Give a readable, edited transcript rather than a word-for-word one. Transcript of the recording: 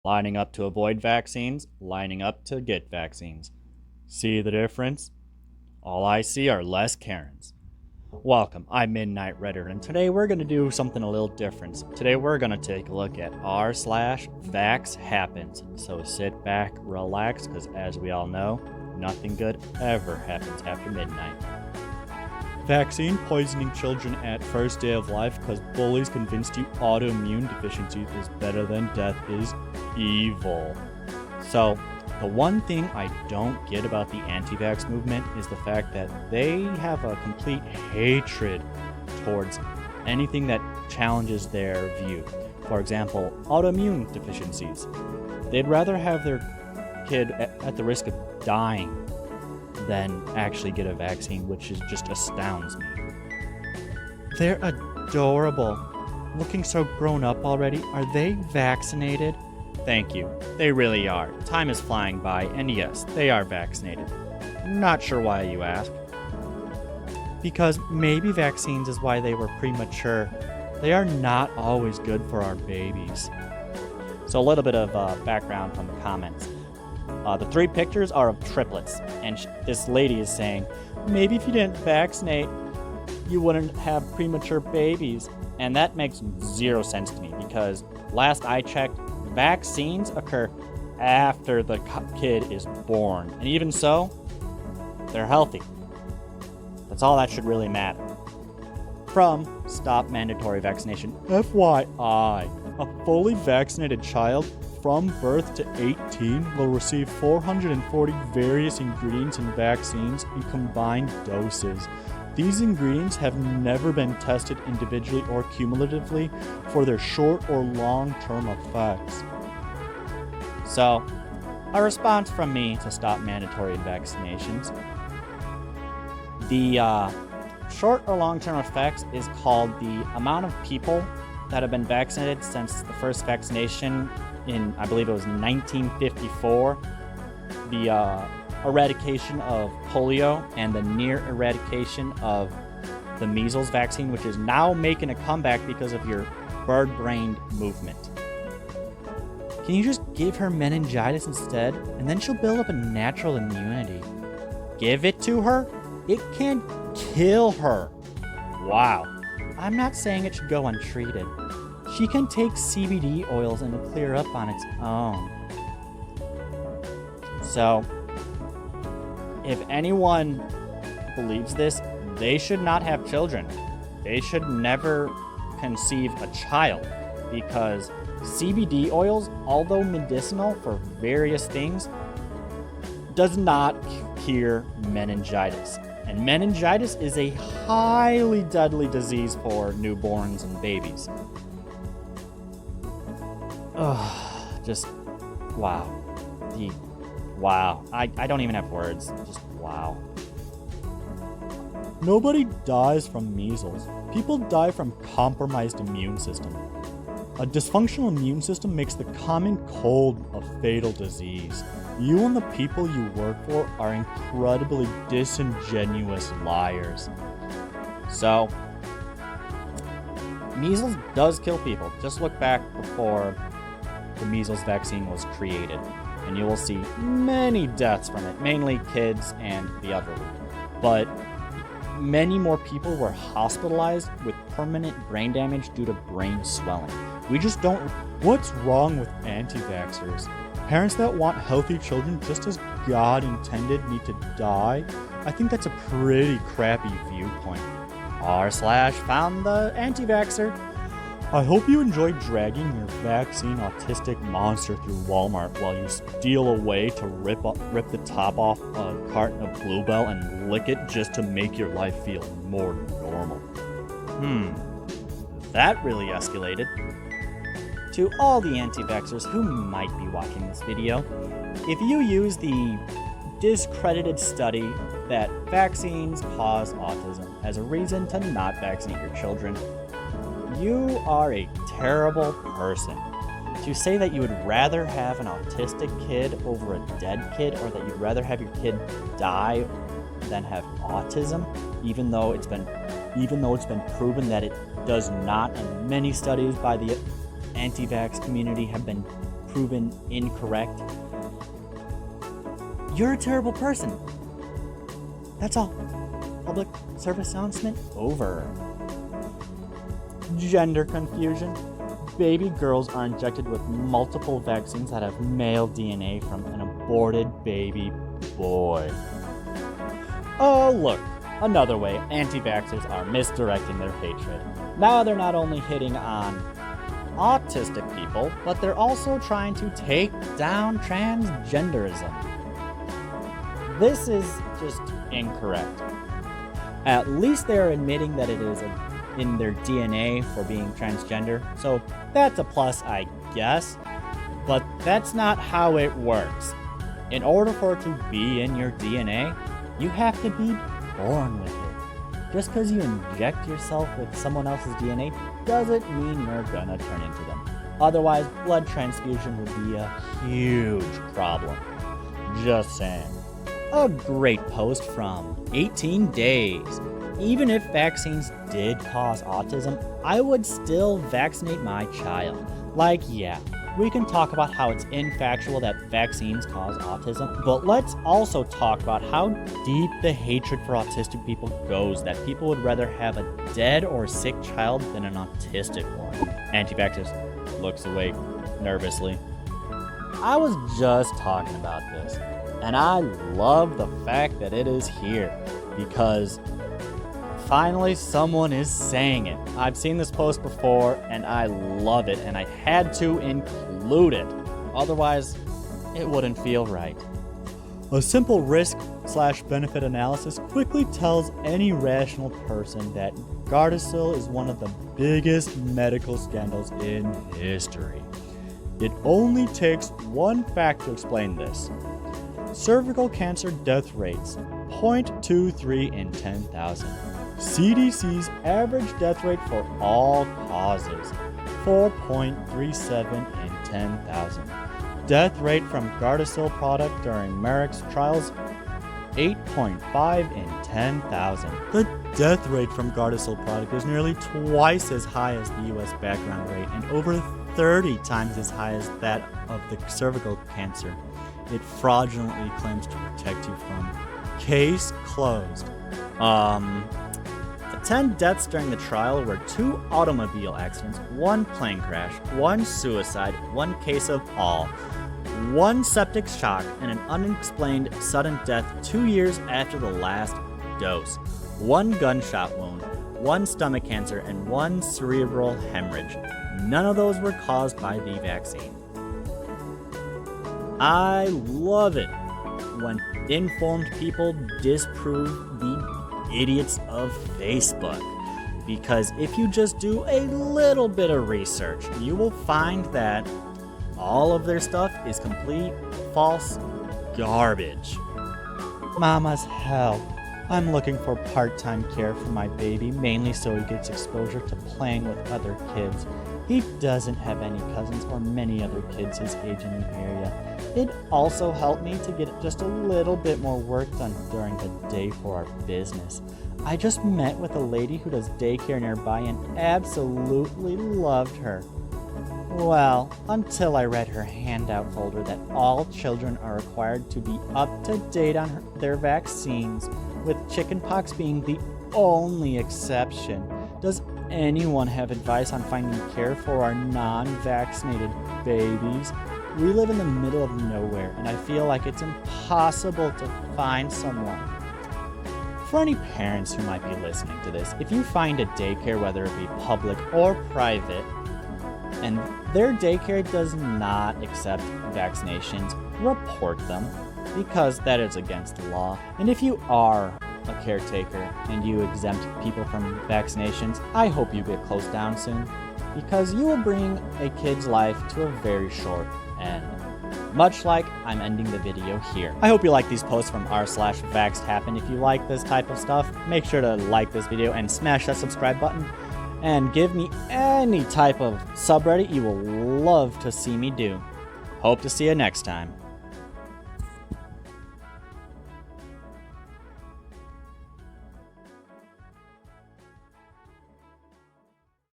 Lining up to avoid vaccines, lining up to get vaccines. See the difference? All I see are less Karens. Welcome, I'm Midnight Redder, and today we're going to do something a little different. Today we're going to take a look at r/Vaxxhappened. So sit back, relax, because as we all know, nothing good ever happens after midnight. Vaccine poisoning children at first day of life because bullies convinced you autoimmune deficiency is better than death is evil. So, the one thing I don't get about the anti-vax movement is the fact that they have a complete hatred towards anything that challenges their view. For example, autoimmune deficiencies. They'd rather have their kid at the risk of dying than actually get a vaccine, which just astounds me. They're adorable. Looking so grown up already. Are they vaccinated? Thank you. They really are. Time is flying by, and yes, they are vaccinated. Not sure why you ask. Because maybe vaccines is why they were premature. They are not always good for our babies. So a little bit of background from the comments. The three pictures are of triplets, and this lady is saying, maybe if you didn't vaccinate, you wouldn't have premature babies. And that makes zero sense to me, because last I checked, vaccines occur after the kid is born. And even so, they're healthy. That's all that should really matter. From Stop Mandatory Vaccination. FYI, a fully vaccinated child from birth to 18 will receive 440 various ingredients in vaccines in combined doses. These ingredients have never been tested individually or cumulatively for their short or long-term effects. So, a response from me to stop mandatory vaccinations. The short or long-term effects is called the amount of people that have been vaccinated since the first vaccination in, I believe it was 1954, the eradication of polio and the near eradication of the measles vaccine, which is now making a comeback because of your bird-brained movement. Can you just give her meningitis instead, and then she'll build up a natural immunity? Give it to her? It can kill her. Wow. I'm not saying it should go untreated. She can take CBD oils and it'll clear up on its own. So, if anyone believes this, they should not have children. They should never conceive a child, because CBD oils, although medicinal for various things, does not cure meningitis. And meningitis is a highly deadly disease for newborns and babies. Just wow. Wow. I don't even have words. Just wow. Nobody dies from measles. People die from compromised immune system. A dysfunctional immune system makes the common cold a fatal disease. You and the people you work for are incredibly disingenuous liars. So, measles does kill people. Just look back before the measles vaccine was created, and you will see many deaths from it, mainly kids and the elderly. But many more people were hospitalized with permanent brain damage due to brain swelling. We just don't... What's wrong with anti-vaxxers? Parents that want healthy children just as God intended need to die? I think that's a pretty crappy viewpoint. r/found the anti-vaxxer. I hope you enjoy dragging your vaccine autistic monster through Walmart while you steal away to rip the top off a carton of Bluebell and lick it just to make your life feel more normal. That really escalated. To all the anti-vaxxers who might be watching this video, if you use the discredited study that vaccines cause autism as a reason to not vaccinate your children, you are a terrible person. To say that you would rather have an autistic kid over a dead kid, or that you'd rather have your kid die than have autism, even though it's been proven that it does not, and many studies by the anti-vax community have been proven incorrect, you're a terrible person. That's all. Public service announcement over. Gender confusion. Baby girls are injected with multiple vaccines that have male DNA from an aborted baby boy. Oh, look. Another way anti-vaxxers are misdirecting their hatred. Now they're not only hitting on autistic people, but they're also trying to take down transgenderism. This is just incorrect. At least they're admitting that it is in their DNA for being transgender, so that's a plus, I guess. But that's not how it works. In order for it to be in your DNA, you have to be born with it. Just because you inject yourself with someone else's DNA doesn't mean you're gonna turn into them. Otherwise, blood transfusion would be a huge problem. Just saying. A great post from 18 Days. Even if vaccines did cause autism, I would still vaccinate my child. Like, yeah, we can talk about how it's infactual that vaccines cause autism, but let's also talk about how deep the hatred for autistic people goes, that people would rather have a dead or sick child than an autistic one. Antivaxxers looks awake nervously. I was just talking about this, and I love the fact that it is here, because finally someone is saying it. I've seen this post before, and I love it, and I had to include it. Otherwise, it wouldn't feel right. A simple risk/benefit analysis quickly tells any rational person that Gardasil is one of the biggest medical scandals in history. It only takes one fact to explain this. Cervical cancer death rates, 0.23 in 10,000. CDC's average death rate for all causes, 4.37 in 10,000. Death rate from Gardasil product during Merck's trials, 8.5 in 10,000. The death rate from Gardasil product is nearly twice as high as the US background rate and over 30 times as high as that of the cervical cancer it fraudulently claims to protect you from. Case closed. The 10 deaths during the trial were 2 automobile accidents, 1 plane crash, 1 suicide, 1 case of all, 1 septic shock, and an unexplained sudden death 2 years after the last dose, 1 gunshot wound, 1 stomach cancer, and 1 cerebral hemorrhage. None of those were caused by the vaccine. I love it when informed people disprove the idiots of Facebook, because if you just do a little bit of research, you will find that all of their stuff is complete false garbage. Mama's help. I'm looking for part-time care for my baby, mainly so he gets exposure to playing with other kids. He doesn't have any cousins or many other kids his age in the area. It also helped me to get just a little bit more work done during the day for our business. I just met with a lady who does daycare nearby and absolutely loved her. Well, until I read her handout folder that all children are required to be up to date on their vaccines, with chickenpox being the only exception. Does anyone have advice on finding care for our non-vaccinated babies? We live in the middle of nowhere, and I feel like it's impossible to find someone. For any parents who might be listening to this, if you find a daycare, whether it be public or private, and their daycare does not accept vaccinations, report them, because that is against the law. And if you are a caretaker and you exempt people from vaccinations, I hope you get closed down soon, because you will bring a kid's life to a very short end. Much like I'm ending the video here. I hope you like these posts from r/Vaxxhappened. If you like this type of stuff, make sure to like this video and smash that subscribe button, and give me any type of subreddit you will love to see me do. Hope to see you next time.